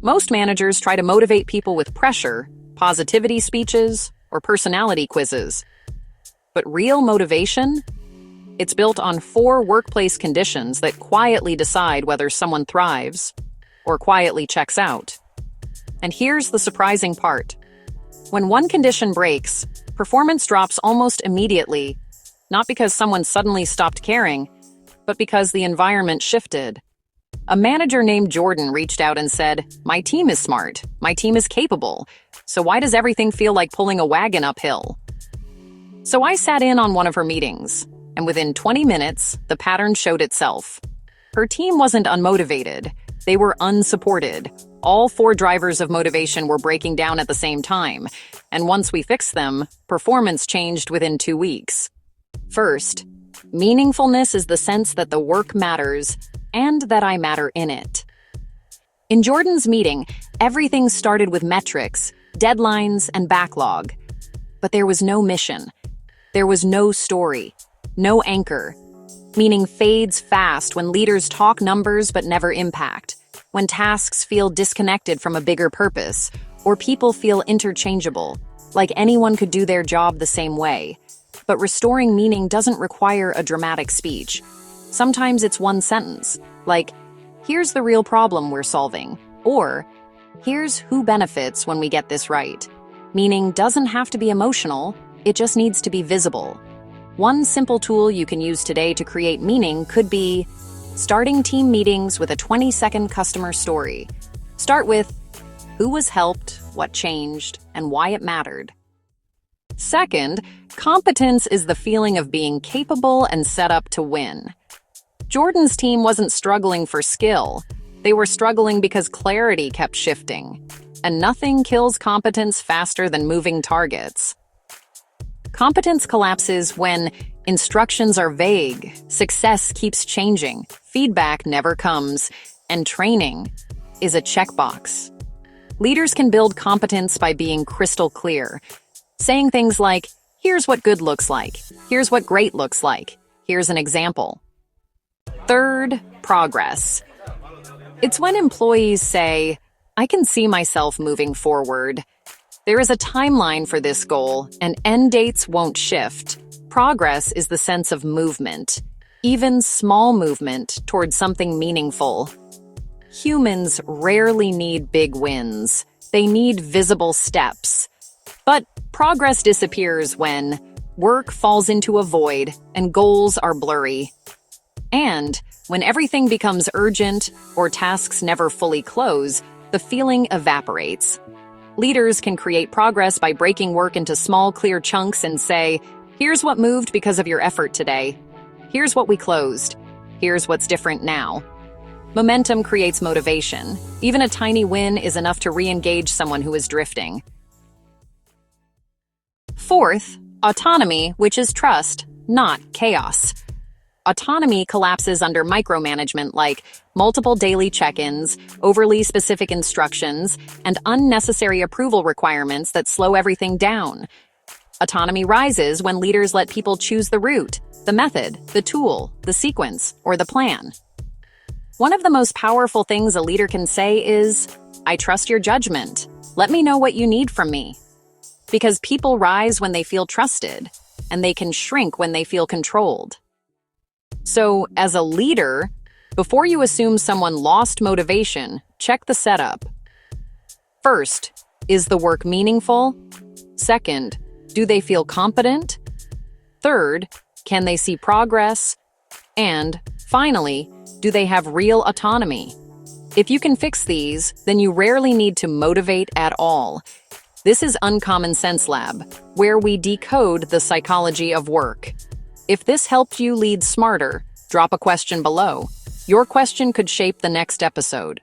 Most managers try to motivate people with pressure, positivity speeches, or personality quizzes. But real motivation? It's built on 4 workplace conditions that quietly decide whether someone thrives or quietly checks out. And here's the surprising part. When one condition breaks, performance drops almost immediately, not because someone suddenly stopped caring, but because the environment shifted. A manager named Jordan reached out and said, "My team is smart. My team is capable. So why does everything feel like pulling a wagon uphill?" So I sat in on one of her meetings, and within 20 minutes, the pattern showed itself. Her team wasn't unmotivated. They were unsupported. All 4 drivers of motivation were breaking down at the same time, and once we fixed them, performance changed within 2 weeks. First, meaningfulness is the sense that the work matters and that I matter in it. In Jordan's meeting, everything started with metrics, deadlines, and backlog. But there was no mission. There was no story, no anchor. Meaning fades fast when leaders talk numbers but never impact, when tasks feel disconnected from a bigger purpose, or people feel interchangeable, like anyone could do their job the same way. But restoring meaning doesn't require a dramatic speech. Sometimes it's one sentence, like, "Here's the real problem we're solving," or "Here's who benefits when we get this right." Meaning doesn't have to be emotional, it just needs to be visible. One simple tool you can use today to create meaning could be starting team meetings with a 20-second customer story. Start with who was helped, what changed, and why it mattered. Second, competence is the feeling of being capable and set up to win. Jordan's team wasn't struggling for skill. They were struggling because clarity kept shifting. And nothing kills competence faster than moving targets. Competence collapses when instructions are vague, success keeps changing, feedback never comes, and training is a checkbox. Leaders can build competence by being crystal clear, saying things like, "Here's what good looks like. Here's what great looks like. Here's an example." Third, progress. It's when employees say, "I can see myself moving forward. There is a timeline for this goal, and end dates won't shift." Progress is the sense of movement, even small movement towards something meaningful. Humans rarely need big wins. They need visible steps. But progress disappears when work falls into a void and goals are blurry. And when everything becomes urgent or tasks never fully close, the feeling evaporates. Leaders can create progress by breaking work into small, clear chunks and say, "Here's what moved because of your effort today. Here's what we closed. Here's what's different now." Momentum creates motivation. Even a tiny win is enough to re-engage someone who is drifting. Fourth, autonomy, which is trust, not chaos. Autonomy collapses under micromanagement like multiple daily check-ins, overly specific instructions, and unnecessary approval requirements that slow everything down. Autonomy rises when leaders let people choose the route, the method, the tool, the sequence, or the plan. One of the most powerful things a leader can say is, "I trust your judgment. Let me know what you need from me." Because people rise when they feel trusted, and they can shrink when they feel controlled. So, as a leader, before you assume someone lost motivation, check the setup. First, is the work meaningful? Second, do they feel competent? Third, can they see progress? And finally, do they have real autonomy? If you can fix these, then you rarely need to motivate at all. This is Uncommon Sense Lab, where we decode the psychology of work. If this helped you lead smarter, drop a question below. Your question could shape the next episode.